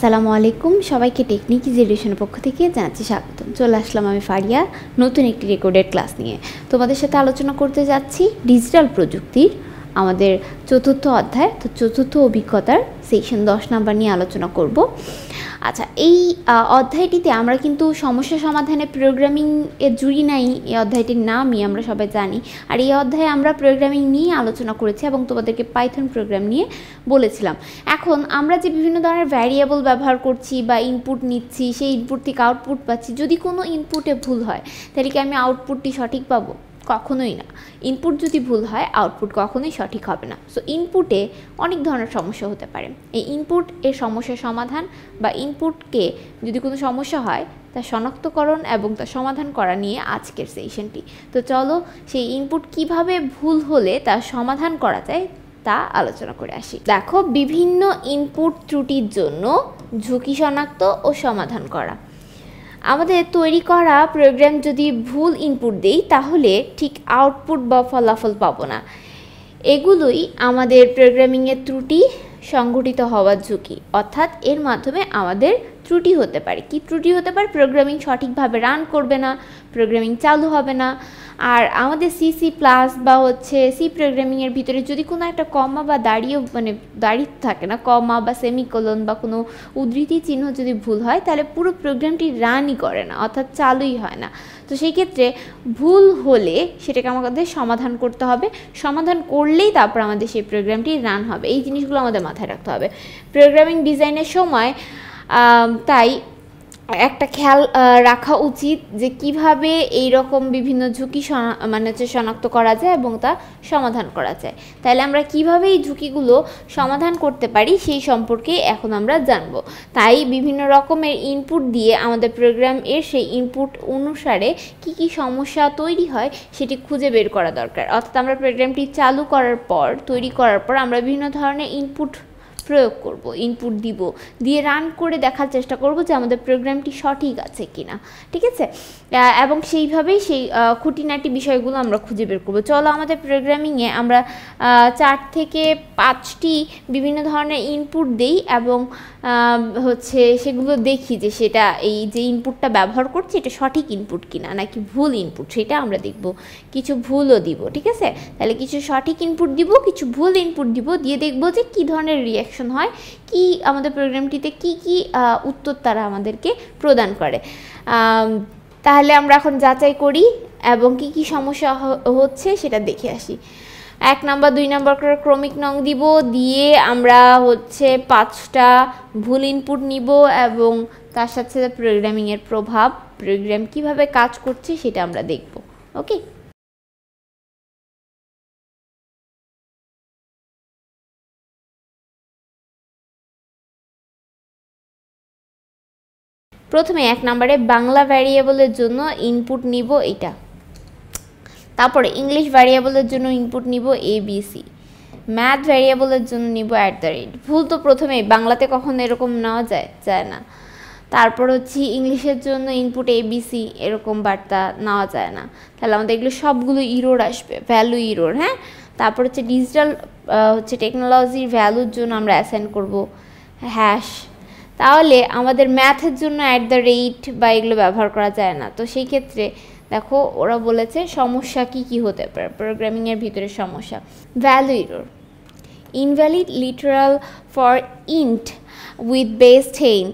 আসসালামু আলাইকুম সবাইকে টেকনিক ইজি এডুকেশনের পক্ষ থেকে জানাচ্ছি স্বাগতম। চলে আসলাম আমি ফারিয়া নতুন একটি রেকর্ডেড ক্লাস নিয়ে। তোমাদের সাথে আলোচনা করতে যাচ্ছি ডিজিটাল প্রযুক্তির আমাদের চতুর্থ অধ্যায়, তো চতুর্থ অভিজ্ঞতার সেকশন 10 নাম্বার নিয়ে আলোচনা করব। আচ্ছা, এই অধ্যায়টিতে আমরা কিন্তু সমস্যা সমাধানে প্রোগ্রামিং এর জুড়ি নাই, এই অধ্যায়টির নামই আমরা সবাই জানি। আর এই অধ্যায়ে আমরা প্রোগ্রামিং নিয়ে আলোচনা করেছি এবং তোমাদেরকে পাইথন প্রোগ্রাম নিয়ে বলেছিলাম। এখন আমরা যে বিভিন্ন ধরনের ভ্যারিয়েবল ব্যবহার করছি বা ইনপুট নিচ্ছি, সেই ইনপুট থেকে আউটপুট পাচ্ছি, যদি কোনো ইনপুটে ভুল হয় তাহলে কি আমি আউটপুটটি সঠিক পাবো? কখনোই না। ইনপুট যদি ভুল হয় আউটপুট কখনোই সঠিক হবে না। সো ইনপুটে অনেক ধরনের সমস্যা হতে পারে। এই ইনপুট এর সমস্যার সমাধান বা ইনপুটকে যদি কোনো সমস্যা হয় তা শনাক্তকরণ এবং তা সমাধান করা নিয়ে আজকের সেশনটি। তো চলো সেই ইনপুট কিভাবে ভুল হলে তা সমাধান করা যায় তা আলোচনা করে আসি। দেখো, বিভিন্ন ইনপুট ত্রুটির জন্য ঝুঁকি শনাক্ত ও সমাধান করা। আমাদের তৈরি করা প্রোগ্রাম যদি ভুল ইনপুট দেই তাহলে ঠিক আউটপুট বা ফলাফল পাবো না। এগুলোই আমাদের প্রোগ্রামিংয়ের ত্রুটি সংঘটিত হওয়ার ঝুঁকি, অর্থাৎ এর মাধ্যমে আমাদের ত্রুটি হতে পারে। কি ত্রুটি হতে পারে? প্রোগ্রামিং সঠিকভাবে রান করবে না, প্রোগ্রামিং চালু হবে না। আর আমাদের সি প্লাস বা সি প্রোগ্রামিংয়ের ভিতরে যদি কোনো একটা কমা বা দাঁড়িয়ে থাকে না, কমা বা সেমিকোলন বা কোনো উদ্ধৃতি চিহ্ন যদি ভুল হয় তাহলে পুরো প্রোগ্রামটি রানই করে না, অর্থাৎ চালুই হয় না। তো সেই ক্ষেত্রে ভুল হলে সেটাকে আমাদের সমাধান করতে হবে। সমাধান করলেই তারপর আমাদের সেই প্রোগ্রামটি রান হবে। এই জিনিসগুলো আমাদের মাথায় রাখতে হবে প্রোগ্রামিং ডিজাইনের সময়। তাই একটা খেয়াল রাখা উচিত যে কিভাবে এই রকম বিভিন্ন ঝুঁকি শনাক্ত করা যায় এবং তা সমাধান করা যায়। তাহলে আমরা কিভাবে এই ঝুঁকিগুলো সমাধান করতে পারি সেই সম্পর্কে এখন আমরা জানব। তাই বিভিন্ন রকমের ইনপুট দিয়ে আমাদের প্রোগ্রাম এর সেই ইনপুট অনুসারে কি কি সমস্যা তৈরি হয় সেটি খুঁজে বের করা দরকার। অর্থাৎ আমরা প্রোগ্রামটি চালু করার পর, তৈরি করার পর আমরা বিভিন্ন ধরনের ইনপুট প্রয়োগ করব, ইনপুট দিব, দিয়ে রান করে দেখার চেষ্টা করব যে আমাদের প্রোগ্রামটি সঠিক আছে কিনা। ঠিক আছে? এবং সেইভাবেই সেই খুঁটিনাটি বিষয়গুলো আমরা খুঁজে বের করব। চলো আমাদের প্রোগ্রামিংয়ে আমরা 4 থেকে 5টি বিভিন্ন ধরনের ইনপুট দেই এবং সেগুলো দেখি যে সেটা এই যে ইনপুটটা ব্যবহার করছি এটা সঠিক ইনপুট কিনা নাকি ভুল ইনপুট, সেটা আমরা দেখব। কিছু ভুলও দিব। ঠিক আছে? তাহলে কিছু সঠিক ইনপুট দিব, কিছু ভুল ইনপুট দিব, দিয়ে দেখব যে কী ধরনের রিয়াকশন হয়, কি আমাদের প্রোগ্রামটিতে কি কি উত্তর তারা আমাদেরকে প্রদান করে। তাহলে আমরা এখন যাচাই করি এবং কি কি সমস্যা হচ্ছে সেটা দেখে আসি। 1 নাম্বার 2 নাম্বার করে ক্রমিক নং দিব, দিয়ে আমরা 5টা ভুল ইনপুট নিব এবং তার সাথে সাথে প্রোগ্রামিংয়ের প্রভাব, প্রোগ্রাম কিভাবে কাজ করছে সেটা আমরা দেখব। ওকে? প্রথমে 1 নম্বরে বাংলা ভ্যারিয়েবলের জন্য ইনপুট নিব এইটা, তারপরে ইংলিশ ভ্যারিয়েবলের জন্য ইনপুট নিব ABC, ম্যাথ ভ্যারিয়েবলের জন্য নিব @ ভুল তো প্রথমেই, বাংলাতে কখনো এরকম নেওয়া যায় না। তারপর ইংলিশের জন্য ইনপুট ABC, এরকম বার্তা নেওয়া যায় না। তাহলে আমাদের এগুলো সবগুলো ইরোর আসবে, ভ্যালু ইরোর। হ্যাঁ, তারপর ডিজিটাল টেকনোলজির ভ্যালুর জন্য আমরা অ্যাসাইন করব হ্যাশ। তাহলে আমাদের ম্যাথের জন্য @ বা এগুলো ব্যবহার করা যায় না। তো সেই ক্ষেত্রে দেখো ওরা বলেছে সমস্যা কি কি হতে পারে প্রোগ্রামিংয়ের ভিতরে সমস্যা। Value error, invalid literal for int with base 10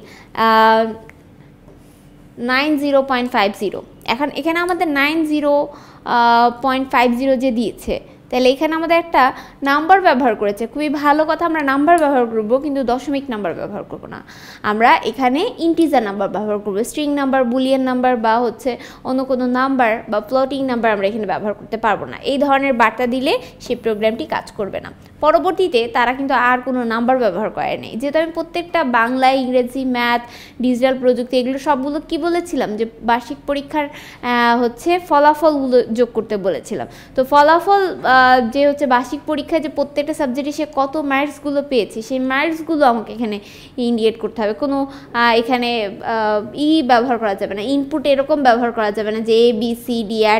90.50। এখানে আমাদের 90.50 যে দিয়েছে, তাহলে এখানে আমাদের একটা নাম্বার ব্যবহার করেছে। খুবই ভালো কথা, আমরা নাম্বার ব্যবহার করব কিন্তু দশমিক নাম্বার ব্যবহার করব না। আমরা এখানে ইন্টিজার নাম্বার ব্যবহার করব। স্ট্রিং নাম্বার, বুলিয়ান নাম্বার বা অন্য কোনো নাম্বার বা ফ্লোটিং নাম্বার আমরা এখানে ব্যবহার করতে পারবো না। এই ধরনের বার্তা দিলে সেই প্রোগ্রামটি কাজ করবে না। পরবর্তীতে তারা কিন্তু আর কোনো নাম্বার ব্যবহার করে নেই। যেহেতু আমি প্রত্যেকটা বাংলা, ইংরেজি, ম্যাথ, ডিজিটাল প্রযুক্তি এগুলো সবগুলো কি বলেছিলাম যে বার্ষিক পরীক্ষার ফলাফলগুলো যোগ করতে বলেছিলাম। তো ফলাফল যে হচ্ছে বার্ষিক পরীক্ষায় যে প্রত্যেকটা সাবজেক্টে সে কত মার্কসগুলো পেয়েছে সেই মার্কসগুলো আমাকে এখানে ইন্ডিকেট করতে হবে। কোনো এখানে ব্যবহার করা যাবে না, ইনপুট এরকম ব্যবহার করা যাবে না যে ABCD @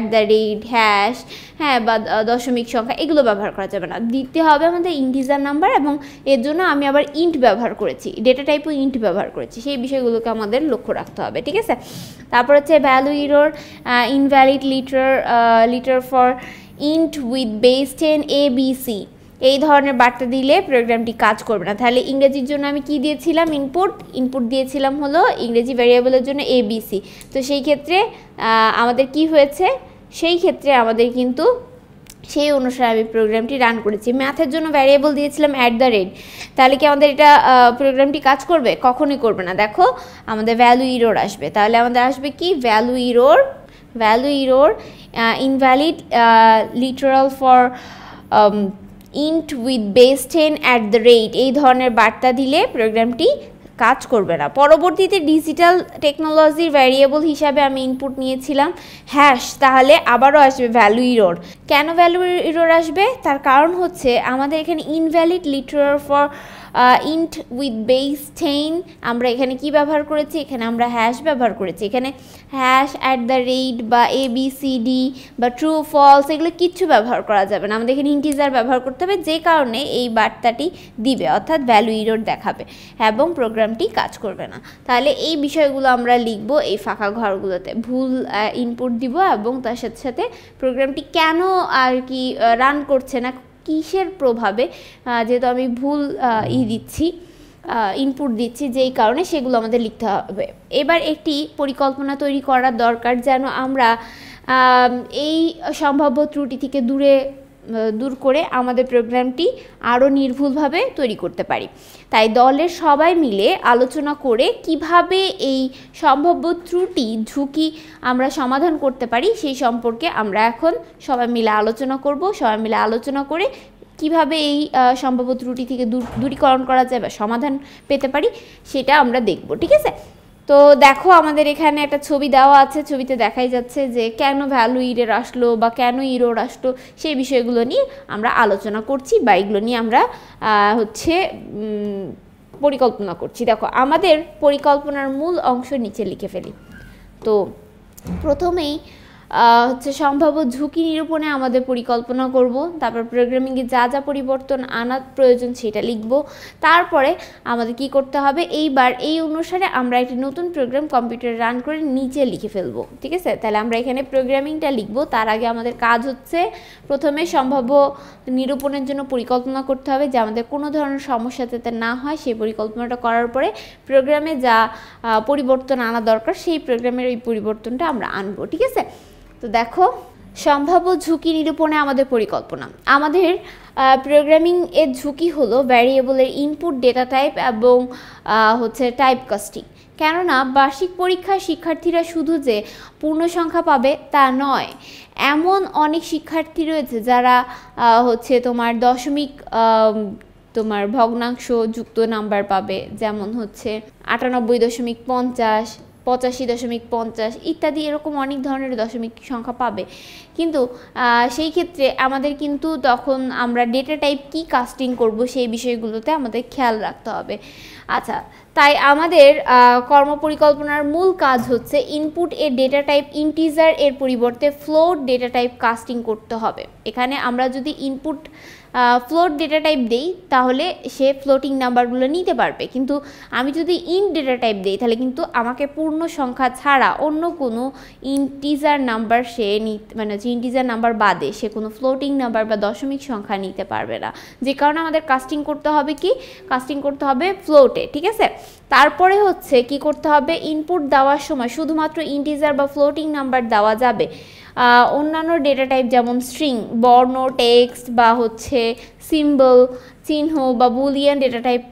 হ্যাঁ বা দশমিক সংখ্যা, এগুলো ব্যবহার করা যাবে না। দিতে হবে আমাদের ইন্টিজার নাম্বার, এবং এর জন্য আমি আবার ইন্ট ব্যবহার করেছি, ডেটা টাইপও ইন্ট ব্যবহার করেছি। সেই বিষয়গুলোকে আমাদের লক্ষ্য রাখতে হবে, ঠিক আছে। তারপর হচ্ছে value error, invalid litre for int with base 10 ABC, এই ধরনের বার্তা দিলে প্রোগ্রামটি কাজ করবে না। তাহলে ইংরেজির জন্য আমি কি দিয়েছিলাম, ইনপুট দিয়েছিলাম হলো ইংরেজি ভ্যারিয়েবলের জন্য ABC। তো সেই ক্ষেত্রে আমাদের কি হয়েছে, সেই ক্ষেত্রে আমাদের কিন্তু সেই অনুসারে আমি প্রোগ্রামটি রান করেছি। ম্যাথের জন্য ভ্যারিয়েবল দিয়েছিলাম @ তাহলে কি আমাদের এটা প্রোগ্রামটি কাজ করবে? কখনোই করবে না। দেখো আমাদের ভ্যালু ইরর আসবে, তাহলে আমাদের আসবে কি value error invalid literal for int with base 10 @ এই ধরনের বার্তা দিলে প্রোগ্রামটি কাজ করবে না। পরবর্তীতে ডিজিটাল টেকনোলজির ভ্যারিয়েবল হিসাবে আমি ইনপুট নিয়েছিলাম হ্যাশ, তাহলে আবারও আসবে ভ্যালু ইরর। কেন ভ্যালু ইরর আসবে? তার কারণ হচ্ছে আমাদের এখানে invalid literal for int with base 10, আমরা এখানে কি ব্যবহার করেছি, এখানে আমরা হ্যাশ ব্যবহার করেছি। এখানে হ্যাশ @ বা ABCD বা ট্রু ফলস এগুলো কিচ্ছু ব্যবহার করা যাবে না, আমাদের এখানে ইন্টিজার ব্যবহার করতে হবে, যে কারণে এই বার্তাটি দিবে, অর্থাৎ ভ্যালু ইরর দেখাবে এবং প্রোগ্রামটি কাজ করবে না। তাহলে এই বিষয়গুলো আমরা লিখব এই ফাঁকা ঘরগুলোতে, ভুল ইনপুট দিব এবং তার সাথে সাথে প্রোগ্রামটি কেন আর কি রান করছে না, কিসের প্রভাবে, যেহেতু আমি ভুল দিচ্ছি, ইনপুট দিচ্ছি যেই কারণে, সেগুলো আমাদের লিখতে হবে। এবার একটি পরিকল্পনা তৈরি করার দরকার যেন আমরা এই সম্ভাব্য ত্রুটি থেকে দূর করে আমাদের প্রোগ্রামটি আরও নির্ভুলভাবে তৈরি করতে পারি। তাই দলের সবাই মিলে আলোচনা করে কিভাবে এই সম্ভাব্য ঝুঁকি আমরা সমাধান করতে পারি সেই সম্পর্কে আমরা এখন সবাই মিলে আলোচনা করব। সবাই মিলে আলোচনা করে কিভাবে এই সম্ভাব্য ত্রুটি থেকে দূরীকরণ করা যায় বা সমাধান পেতে পারি সেটা আমরা দেখব, ঠিক আছে। তো দেখো আমাদের এখানে একটা ছবি দেওয়া আছে, ছবিতে দেখাই যাচ্ছে যে কেন ভ্যালু ইরর আসলো বা কেন ইরর আসলো, সেই বিষয়গুলো নিয়ে আমরা আলোচনা করছি বা এগুলো নিয়ে আমরা পরিকল্পনা করছি। দেখো আমাদের পরিকল্পনার মূল অংশ নিচে লিখে ফেলি। তো প্রথমেই সম্ভাব্য ঝুঁকি নিরূপণে আমাদের পরিকল্পনা করব, তারপর প্রোগ্রামিংয়ে যা যা পরিবর্তন আনার প্রয়োজন সেটা লিখব। তারপরে আমাদের কি করতে হবে, এইবার এই অনুসারে আমরা একটি নতুন প্রোগ্রাম কম্পিউটারে রান করে নিচে লিখে ফেলবো, ঠিক আছে। তাহলে আমরা এখানে প্রোগ্রামিংটা লিখব, তার আগে আমাদের কাজ হচ্ছে প্রথমে সম্ভাব্য নিরূপণের জন্য পরিকল্পনা করতে হবে যে আমাদের কোনো ধরনের সমস্যা যাতে না হয়। সেই পরিকল্পনাটা করার পরে প্রোগ্রামে যা পরিবর্তন আনা দরকার সেই প্রোগ্রামের ওই পরিবর্তনটা আমরা আনবো, ঠিক আছে। তো দেখো সম্ভাব্য ঝুঁকি নিরূপণে আমাদের পরিকল্পনা, আমাদের প্রোগ্রামিং এর ঝুঁকি হলো ভ্যারিয়েবলের ইনপুট ডেটা টাইপ এবং টাইপ কাস্টিং। কেননা বার্ষিক পরীক্ষায় শিক্ষার্থীরা শুধু যে পূর্ণ সংখ্যা পাবে তা নয়, এমন অনেক শিক্ষার্থী রয়েছে যারা দশমিক ভগ্নাংশ যুক্ত নাম্বার পাবে, যেমন 98.50, 85.50 ইত্যাদি, এরকম অনেক ধরনের দশমিক সংখ্যা পাবে। কিন্তু সেই ক্ষেত্রে আমাদের কিন্তু তখন আমরা ডেটা টাইপ কি কাস্টিং করব সেই বিষয়গুলোতে আমাদের খেয়াল রাখতে হবে। আচ্ছা, তাই আমাদের কর্মপরিকল্পনার মূল কাজ হচ্ছে ইনপুট এর ডেটা টাইপ ইন্টিজার এর পরিবর্তে ফ্লোট ডেটা টাইপ কাস্টিং করতে হবে। এখানে আমরা যদি ইনপুট ফ্লোট ডেটা টাইপ দেই তাহলে সে ফ্লোটিং নাম্বারগুলো নিতে পারবে, কিন্তু আমি যদি ইন্ট ডেটা টাইপ দিই তাহলে কিন্তু আমাকে পূর্ণ সংখ্যা ছাড়া অন্য কোনো ইন্টিজার নাম্বার ইন্টিজার নাম্বার বাদে সে কোনো ফ্লোটিং নাম্বার বা দশমিক সংখ্যা নিতে পারবে না, যে কারণে আমাদের কাস্টিং করতে হবে ফ্লোটে, ঠিক আছে। তারপরে কি করতে হবে, ইনপুট দেওয়ার সময় শুধুমাত্র ইন্টিজার বা ফ্লোটিং নাম্বার দেওয়া যাবে, অন্যান্য ডেটা টাইপ যেমন স্ট্রিং, বর্ণ, টেক্সট বা সিম্বল, চিহ্ন বা বুলিয়ান ডেটা টাইপ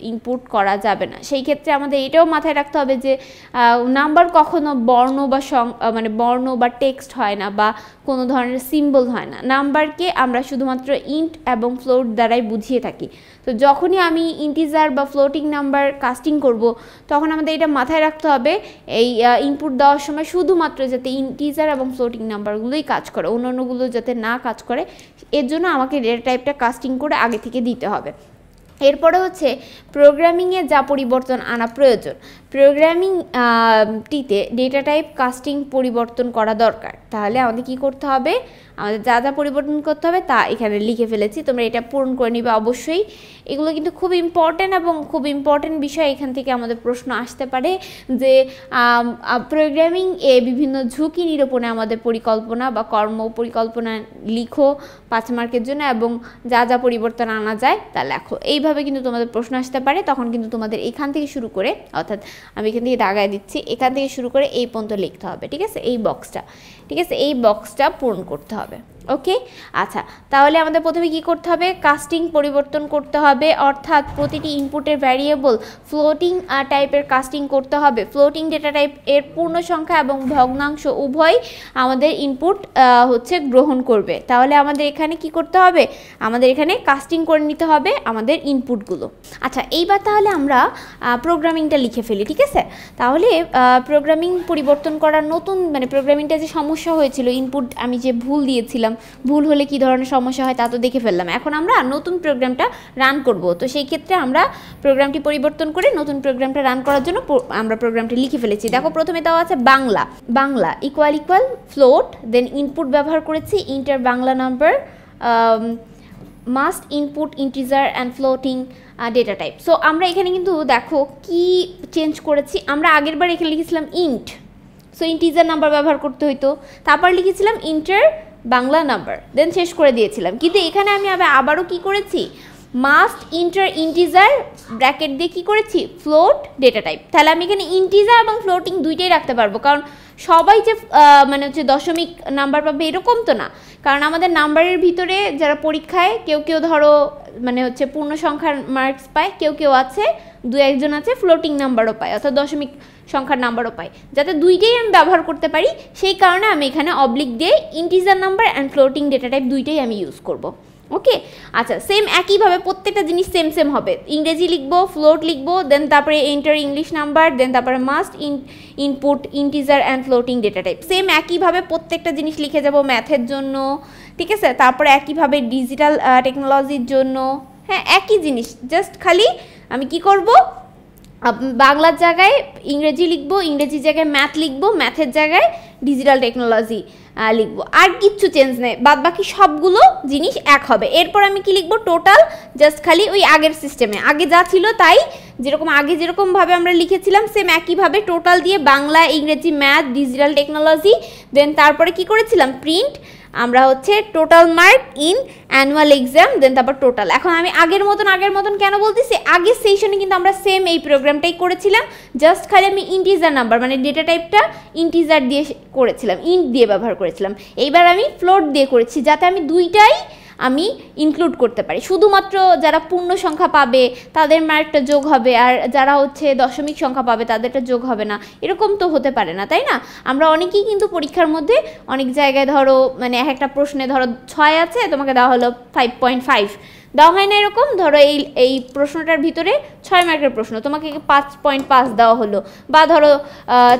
ইনপুট করা যাবে না। সেই ক্ষেত্রে আমাদের এটাও মাথায় রাখতে হবে যে নাম্বার কখনো বর্ণ বা মানে বর্ণ বা টেক্সট হয় না বা কোনো ধরনের সিম্বল হয় না। নাম্বারকে আমরা শুধুমাত্র ইন্ট এবং ফ্লোট দ্বারাই বুঝিয়ে থাকি। তো যখনই আমি ইন্টিজার বা ফ্লোটিং নাম্বার কাস্টিং করব তখন আমাদের এটা মাথায় রাখতে হবে এই ইনপুট দেওয়ার সময় শুধুমাত্র যাতে ইন্টিজার এবং ফ্লোটিং নাম্বারগুলোই কাজ করে, অন্যান্যগুলো যাতে না কাজ করে, এর জন্য আমাকে ডেটা টাইপটা কাস্টিং করে আগে থেকে দিতে হবে। এরপরে হচ্ছে প্রোগ্রামিংয়ে যা পরিবর্তন আনা প্রয়োজন, প্রোগ্রামিংটিতে ডেটা টাইপ কাস্টিং পরিবর্তন করা দরকার। তাহলে আমাদের কি করতে হবে, আমাদের যা যা পরিবর্তন করতে হবে তা এখানে লিখে ফেলেছি, তোমরা এটা পূরণ করে নিবে অবশ্যই। এগুলো কিন্তু খুব ইম্পর্টেন্ট এবং খুব ইম্পর্টেন্ট বিষয়। এখান থেকে আমাদের প্রশ্ন আসতে পারে যে প্রোগ্রামিং এ বিভিন্ন ঝুঁকি নিরূপণে আমাদের পরিকল্পনা বা কর্ম পরিকল্পনা লিখো 5 মার্কের জন্য এবং যা যা পরিবর্তন আনা যায় তা লেখো। এইভাবে কিন্তু তোমাদের প্রশ্ন আসতে পারে। তখন কিন্তু তোমাদের এখান থেকে শুরু করে, অর্থাৎ আমি এখান থেকে দাগায় দিচ্ছি, এখান থেকে শুরু করে এই পর্যন্ত লিখতে হবে, ঠিক আছে, এই বক্সটা, ঠিক আছে, এই বক্সটা পূরণ করতে হবে। ওকে, আচ্ছা, তাহলে আমাদের প্রথমে কি করতে হবে, কাস্টিং পরিবর্তন করতে হবে, অর্থাৎ প্রতিটি ইনপুটের ভ্যারিয়েবল ফ্লোটিং টাইপের কাস্টিং করতে হবে। ফ্লোটিং ডেটা টাইপ এর পূর্ণ সংখ্যা এবং ভগ্নাংশ উভয় আমাদের ইনপুট হচ্ছে গ্রহণ করবে। তাহলে আমাদের এখানে কি করতে হবে, আমাদের এখানে কাস্টিং করে নিতে হবে আমাদের ইনপুটগুলো। আচ্ছা, এইবার তাহলে আমরা প্রোগ্রামিংটা লিখে ফেলি, ঠিক আছে। তাহলে প্রোগ্রামিং পরিবর্তন করার নতুন, মানে প্রোগ্রামিংটা যে সমস্যা হয়েছিল, ইনপুট আমি যে ভুল দিয়েছিলাম, ভুল হলে কি ধরনের সমস্যা হয় তা তো দেখে ফেললাম। এখন আমরা নতুন প্রোগ্রামটা রান করব। তো সেই ক্ষেত্রে আমরা প্রোগ্রামটি পরিবর্তন করে নতুন প্রোগ্রামটা রান করার জন্য আমরা প্রোগ্রামটি লিখে ফেলেছি। দেখো, প্রথমে দেওয়া আছে Bangla, Bangla equal equal float, then input ব্যবহার করেছি enter Bangla number, must input integer and floating data type. So আমরা এখানে কিন্তু দেখো কি চেঞ্জ করেছি। আমরা আগের বার এখানে লিখেছিলাম ইন্ট, সো ইন্টিজার নাম্বার ব্যবহার করতে হইতো, তারপর লিখেছিলাম ইন্টার বাংলা নাম্বার, দেন শেষ করে দিয়েছিলাম। কিন্তু এখানে আমি আবারও কি করেছি, মাস্ট ইন্টার ইন্টিজার ব্র্যাকেট দিয়ে কী করেছি, ফ্লোট ডেটা টাইপ। তাহলে আমি এখানে ইন্টিজার এবং ফ্লোটিং দুইটাই রাখতে পারবো, কারণ সবাই যে মানে হচ্ছে দশমিক নাম্বার পাবে এরকম তো না। কারণ আমাদের নাম্বারের ভিতরে যারা পরীক্ষায় কেউ কেউ ধরো মানে হচ্ছে পূর্ণ সংখ্যার মার্কস পায়, কেউ কেউ আছে 2-1 আছে ফ্লোটিং নাম্বারও পায়, অর্থাৎ দশমিক সংখ্যার নাম্বারও পাই, যাতে দুইটাই আমি ব্যবহার করতে পারি। সেই কারণে আমি এখানে অবলিক দিয়ে integer number and floating data type দুইটাই আমি ইউজ করব। ওকে, আচ্ছা, সেম একইভাবে প্রত্যেকটা জিনিস সেম সেম হবে। ইংরেজি লিখবো, ফ্লোট লিখবো, দেন তারপরে এন্টার ইংলিশ নাম্বার, দেন তারপরে must input integer and floating data type. Same একইভাবে প্রত্যেকটা জিনিস লিখে যাব ম্যাথের জন্য, ঠিক আছে। তারপরে একইভাবে ডিজিটাল টেকনোলজির জন্য, হ্যাঁ একই জিনিস, জাস্ট খালি আমি কি করব, বাংলার জায়গায় ইংরেজি লিখবো, ইংরেজির জায়গায় ম্যাথ লিখবো, ম্যাথের জায়গায় ডিজিটাল টেকনোলজি লিখবো, আর কিচ্ছু চেঞ্জ নেই, বাদ বাকি সবগুলো জিনিস এক হবে। এরপর আমি কি লিখবো, টোটাল, জাস্ট খালি ওই আগের সিস্টেমে আগে যা ছিল তাই, যেরকম আগে যেরকমভাবে আমরা লিখেছিলাম সেম একইভাবে টোটাল দিয়ে বাংলা, ইংরেজি, ম্যাথ, ডিজিটাল টেকনোলজি, দেন তারপরে কি করেছিলাম, প্রিন্ট আমরা হচ্ছে total mark in annual exam, then তারপর টোটাল। এখন আমি আগের মতন কেন বলতেছি, আগের সেশনে কিন্তু আমরা সেম এই প্রোগ্রামটাই করেছিলাম, জাস্ট খালি আমি ইন্টিজার নাম্বার মানে ডেটা টাইপটা ইন্টিজার দিয়ে করেছিলাম, ইন্ট দিয়ে ব্যবহার করেছিলাম। এইবার আমি ফ্লোট দিয়ে করেছি, যাতে আমি দুইটাই আমি ইনক্লুড করতে পারি। শুধুমাত্র যারা পূর্ণ সংখ্যা পাবে তাদের মার্কটা যোগ হবে, আর যারা হচ্ছে দশমিক সংখ্যা পাবে তাদেরটা যোগ হবে না, এরকম তো হতে পারে না, তাই না। আমরা অনেকেই কিন্তু পরীক্ষার মধ্যে অনেক জায়গায় ধরো মানে এক একটা প্রশ্নে ধরো 6 আছে, তোমাকে দেওয়া হলো 5.5, দেওয়া হয় না এরকম। ধরো এই প্রশ্নটার ভিতরে 6 মার্কের প্রশ্ন, তোমাকে 5.5 দেওয়া হলো, বা ধরো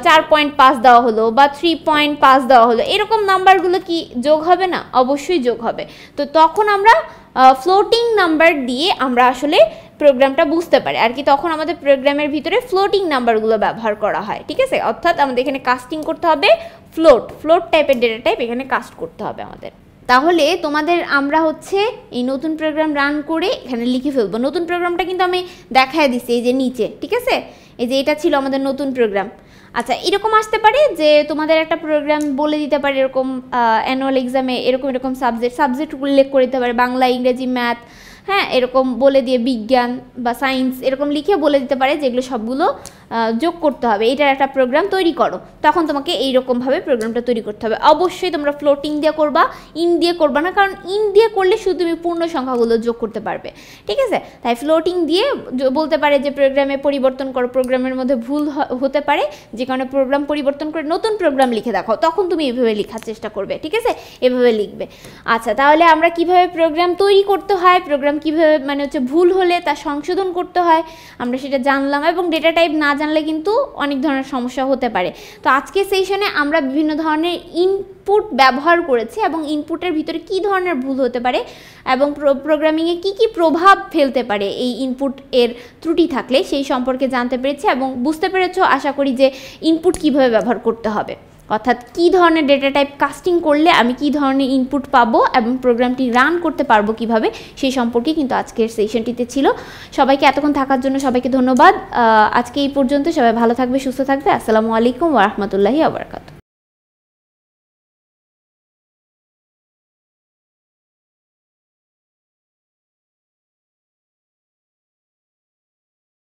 4.5 দেওয়া হলো, বা 3.5 দেওয়া হলো, এরকম নাম্বারগুলো কি যোগ হবে না? অবশ্যই যোগ হবে। তো তখন আমরা ফ্লোটিং নাম্বার দিয়ে আমরা আসলে প্রোগ্রামটা বুঝতে পারি আর কি, তখন আমাদের প্রোগ্রামের ভিতরে ফ্লোটিং নাম্বারগুলো ব্যবহার করা হয়, ঠিক আছে। অর্থাৎ আমাদের এখানে কাস্টিং করতে হবে ফ্লোট টাইপের ডেটা টাইপ এখানে কাস্ট করতে হবে আমাদের। তাহলে তোমাদের আমরা হচ্ছে এই নতুন প্রোগ্রাম রান করে এখানে লিখে ফেলবো। নতুন প্রোগ্রামটা কিন্তু আমি দেখায় দিচ্ছি এই যে নিচে, ঠিক আছে, এই যে এটা ছিল আমাদের নতুন প্রোগ্রাম। আচ্ছা, এরকম আসতে পারে যে তোমাদের একটা প্রোগ্রাম বলে দিতে পারে এরকম অ্যানুয়াল এক্সামে এরকম সাবজেক্ট উল্লেখ করে দিতে পারে, বাংলা, ইংরেজি, ম্যাথ, হ্যাঁ, এরকম বলে দিয়ে বিজ্ঞান বা সায়েন্স এরকম লিখে বলে দিতে পারে যেগুলো সবগুলো যোগ করতে হবে, এটার একটা প্রোগ্রাম তৈরি করো। তখন তোমাকে এইরকমভাবে প্রোগ্রামটা তৈরি করতে হবে। অবশ্যই তোমরা ফ্লোটিং দিয়ে করবা, ইন দিয়ে করবা না, কারণ ইন দিয়ে করলে শুধু তুমি পূর্ণ সংখ্যাগুলো যোগ করতে পারবে, ঠিক আছে? তাই ফ্লোটিং দিয়ে বলতে পারে যে প্রোগ্রামে পরিবর্তন করো, প্রোগ্রামের মধ্যে ভুল হতে পারে, যে কারণে প্রোগ্রাম পরিবর্তন করে নতুন প্রোগ্রাম লিখে দেখাও, তখন তুমি এভাবে লেখার চেষ্টা করবে, ঠিক আছে? এভাবে লিখবে। আচ্ছা, তাহলে আমরা কিভাবে প্রোগ্রাম তৈরি করতে হয়, প্রোগ্রাম কিভাবে মানে হচ্ছে ভুল হলে তা সংশোধন করতে হয় আমরা সেটা জানলাম, এবং ডেটা টাইপ না জানলে কিন্তু অনেক ধরনের সমস্যা হতে পারে। তো আজকের সেশনে আমরা বিভিন্ন ধরনের ইনপুট ব্যবহার করেছি এবং ইনপুটের ভিতরে কী ধরনের ভুল হতে পারে এবং প্রোগ্রামিংয়ে কী কী প্রভাব ফেলতে পারে এই ইনপুট এর ত্রুটি থাকলে সেই সম্পর্কে জানতে পেরেছি এবং বুঝতে পেরেছো আশা করি যে ইনপুট কীভাবে ব্যবহার করতে হবে, অর্থাৎ কী ধরনের ডেটা টাইপ কাস্টিং করলে আমি কী ধরনের ইনপুট পাবো এবং প্রোগ্রামটি রান করতে পারবো কিভাবে, সেই সম্পর্কে কিন্তু আজকের সেশনটিতে ছিল। সবাইকে এতক্ষণ থাকার জন্য সবাইকে ধন্যবাদ। আজকে এই পর্যন্ত, সবাই ভালো থাকবে, সুস্থ থাকবে। আসসালামু আলাইকুম ওয়া রাহমাতুল্লাহি ওয়া বারাকাতুহু।